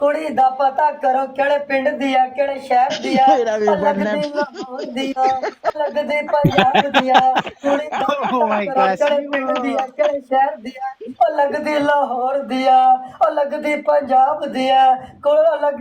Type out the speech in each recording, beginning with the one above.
कुड़ी दा पता करो केड़े पिंड दिया केड़े शहर दिया मेरा भी पढ़ना लगदी लाहौर दिया लगदी पंजाब दिया कुड़ी दा Oh पता my करो gosh. केड़े पिंड दिया केड़े शहर दिया लगदी लाहौर दिया लगदी पंजाब दिया कोल लग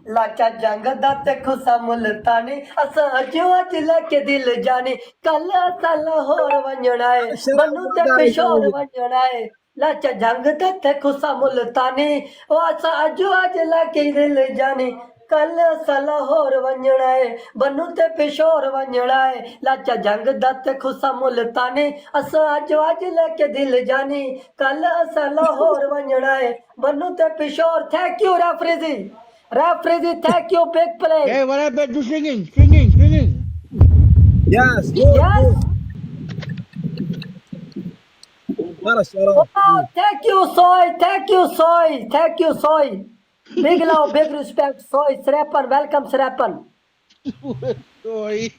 लाचा जंग दा ते खुसा मुल्तानी असा अजो अज लेके दिल जानी कल असा लाहौर वंजना है बन्नू ते पिशोर वंजना है लाचा जंग दा ते खुसा मुल्तानी ओ असा अजो अज लेके दिल जानी कल असा लाहौर वंजना है बन्नू ते पिशोर वंजना है लाचा जंग दा ते खुसा मुल्तानी असा अजो अज लेके दिल जानी कल असा लाहौर वंजना है बन्नू ते Peshawar thank you referee Referee, thank you, big play. Hey, what happened to singing? Singing. Yes, good, Yes. good. Mashallah. Oh, thank you, Soy. Thank you, Soy. Thank you, Soy. Big love, big respect, Soy. Srapan, welcome, Srapan. Sorry.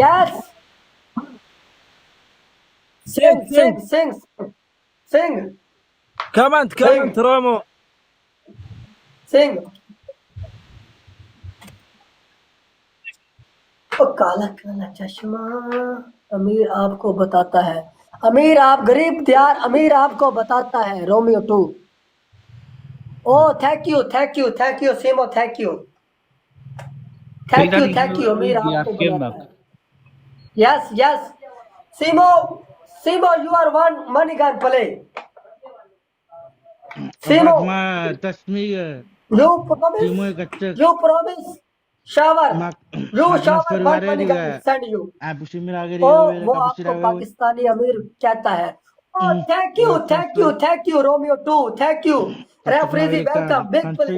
Yes. Sing. كمان رومو Sing. ओ काला काला चश्मा अमीर आपको बताता है अमीर आप गरीब यार अमीर आपको बताता है रोमियो 2 ओ थैंक यू सीमो थैंक यू अमीर आपको बताता है यस सीमो you are one money gun play सीमो Tasmiga. you promise shower you shower one money gun send you ओ वो आपको पाकिस्तानी अमीर कहता है ओ thank you Romeo 2 thank you referee welcome big play